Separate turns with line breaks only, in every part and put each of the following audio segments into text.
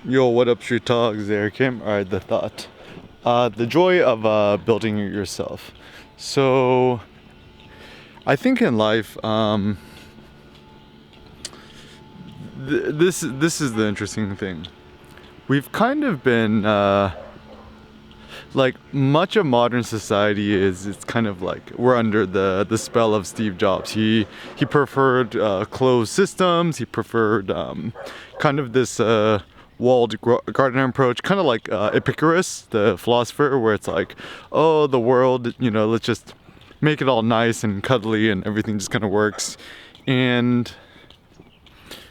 Yo, what up, Street Talks? There, Kim. Alright, the thought. The joy of building it yourself. So, I think in life, this is the interesting thing. We've kind of been like much of modern society is it's kind of like we're under the spell of Steve Jobs. He preferred closed systems. He preferred kind of this walled garden approach, kind of like Epicurus, the philosopher, where it's like, oh, the world, let's just make it all nice and cuddly and everything just kind of works, and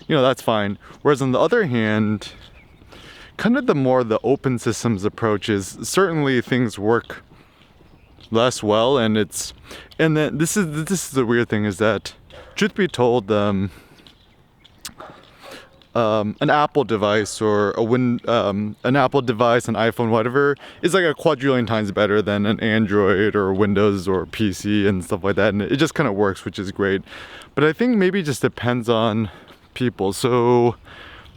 that's fine. Whereas on the other hand, kind of the open systems approach is certainly things work less well, and then this is the weird thing is that, truth be told, an Apple device or an Apple device, an iPhone, whatever, is like a quadrillion times better than an Android or Windows or PC and stuff like that, and it just kind of works, which is great. But I think maybe it just depends on people. So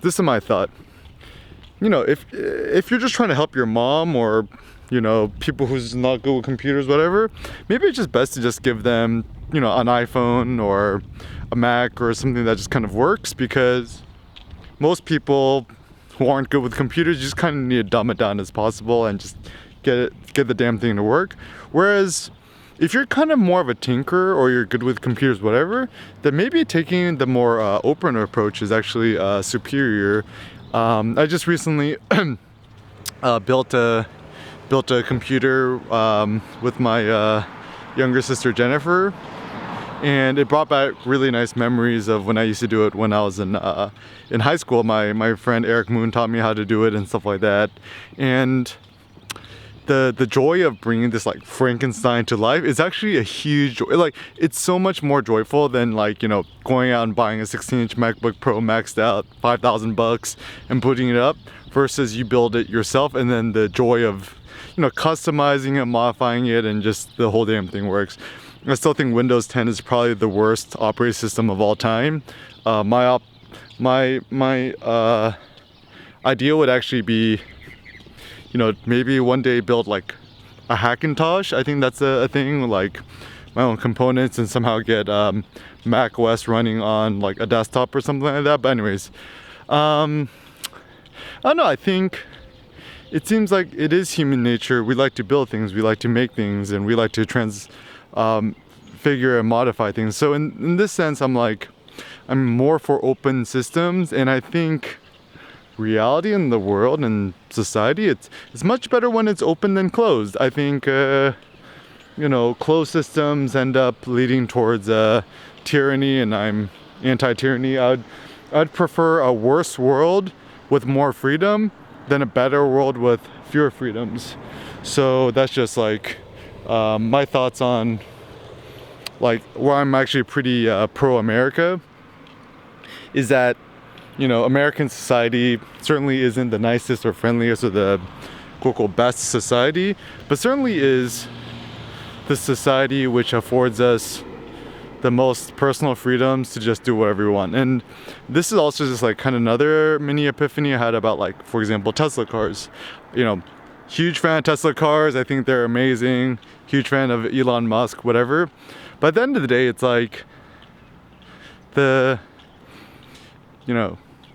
this is my thought. If you're just trying to help your mom or people who's not good with computers, whatever, maybe it's just best to just give them an iPhone or a Mac or something that just kind of works, because most people who aren't good with computers, you just kind of need to dumb it down as possible and just get the damn thing to work. Whereas if you're kind of more of a tinker or you're good with computers, whatever, then maybe taking the more open approach is actually superior. I just recently built a computer with my younger sister Jennifer, and it brought back really nice memories of when I used to do it when I was in high school. My friend Eric Moon taught me how to do it and stuff like that, and the joy of bringing this like Frankenstein to life is actually a huge joy. Like, it's so much more joyful than going out and buying a 16-inch MacBook Pro maxed out $5,000 and putting it up, versus you build it yourself, and then the joy of customizing it, modifying it, and just the whole damn thing works. I still think Windows 10 is probably the worst operating system of all time. My idea would actually be, maybe one day build like a Hackintosh. I think that's a thing, like my own components, and somehow get Mac OS running on like a desktop or something like that. But anyways, I don't know. I think it seems like it is human nature. We like to build things, we like to make things, and we like to figure and modify things. So in this sense, I'm more for open systems, and I think reality in the world and society, it's much better when it's open than closed. I think closed systems end up leading towards tyranny, and I'm anti-tyranny. I'd prefer a worse world with more freedom than a better world with fewer freedoms. So that's just my thoughts on where I'm actually pretty pro-America, is that American society certainly isn't the nicest or friendliest or the quote-unquote best society, but certainly is the society which affords us the most personal freedoms to just do whatever we want. And this is also just kind of another mini epiphany I had about, for example, Tesla cars. Huge fan of Tesla cars. I think they're amazing. Huge fan of Elon Musk, whatever. But at the end of the day, it's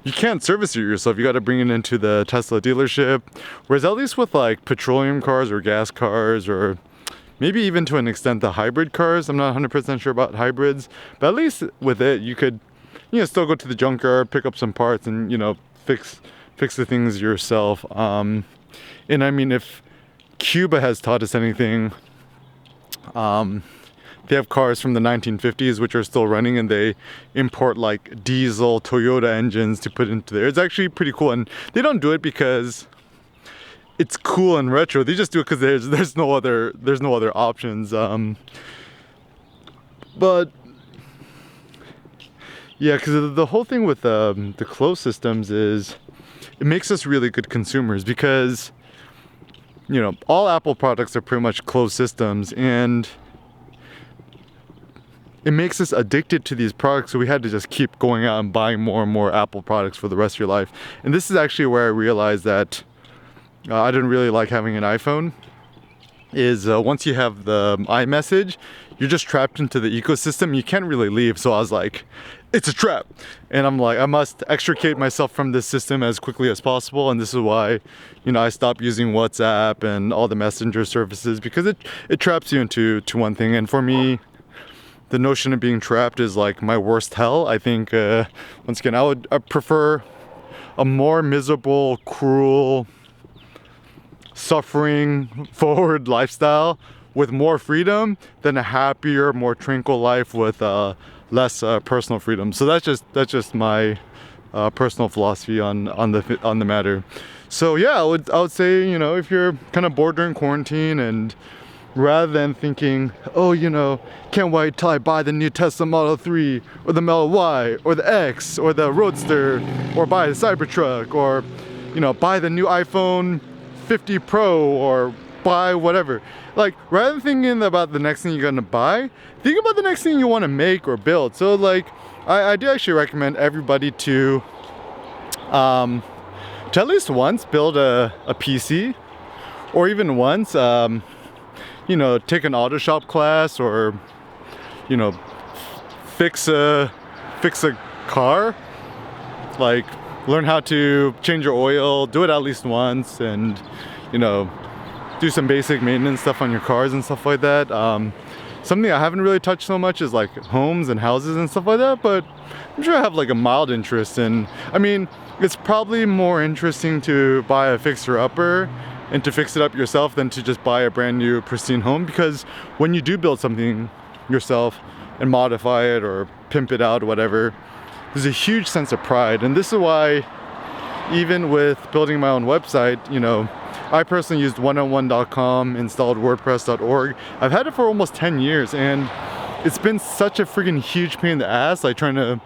you can't service it yourself. You got to bring it into the Tesla dealership. Whereas at least with petroleum cars or gas cars, or maybe even to an extent the hybrid cars, I'm not 100% sure about hybrids, but at least with it, you could still go to the junkyard, pick up some parts, and fix the things yourself. And I mean, if Cuba has taught us anything, they have cars from the 1950s which are still running, and they import diesel Toyota engines to put into there. It's actually pretty cool, and they don't do it because it's cool and retro. They just do it because there's no other options. But yeah, because the whole thing with the closed systems is it makes us really good consumers, because all Apple products are pretty much closed systems, and it makes us addicted to these products, so we had to just keep going out and buying more and more Apple products for the rest of your life. And this is actually where I realized that I didn't really like having an iPhone. Is once you have the iMessage, you're just trapped into the ecosystem. You can't really leave. So I was like, it's a trap. And I'm like, I must extricate myself from this system as quickly as possible. And this is why, you know, I stopped using WhatsApp and all the messenger services, because it traps you into one thing. And for me, the notion of being trapped is like my worst hell. I think, once again, I prefer a more miserable, cruel, suffering forward lifestyle with more freedom than a happier, more tranquil life with less personal freedom. So that's just my personal philosophy on the matter. So yeah, I would say, you know, if you're kind of bored during quarantine, and rather than thinking, oh, you know, can't wait till I buy the new Tesla Model 3 or the Model Y or the X or the Roadster, or buy the Cybertruck, or, you know, buy the new iPhone 50 Pro, or buy whatever. Like, rather than thinking about the next thing you're gonna buy, think about the next thing you want to make or build. So like, I do actually recommend everybody to at least once build a PC, or even once you know, take an auto shop class, or, you know, fix a car. Like, learn how to change your oil, do it at least once, and, you know, do some basic maintenance stuff on your cars and stuff like that. Something I haven't really touched so much is like homes and houses and stuff like that, but I'm sure I have like a mild interest in. I mean, it's probably more interesting to buy a fixer-upper and to fix it up yourself than to just buy a brand new pristine home, because when you do build something yourself and modify it or pimp it out or whatever, there's a huge sense of pride. And this is why, even with building my own website, you know, I personally used 101.com, installed WordPress.org. I've had it for almost 10 years, and it's been such a freaking huge pain in the ass, like trying to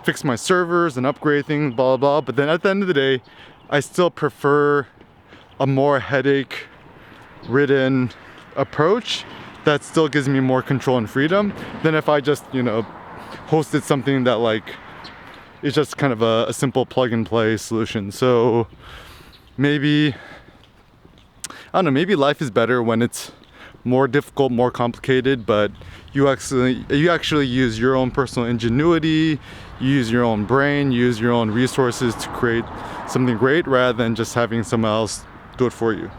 fix my servers and upgrade things, blah, blah, blah. But then at the end of the day, I still prefer a more headache-ridden approach that still gives me more control and freedom than if I just, you know, hosted something that like is just kind of a simple plug-and-play solution. So maybe, I don't know, maybe life is better when it's more difficult, more complicated, but you actually use your own personal ingenuity, you use your own brain, you use your own resources to create something great, rather than just having someone else do it for you.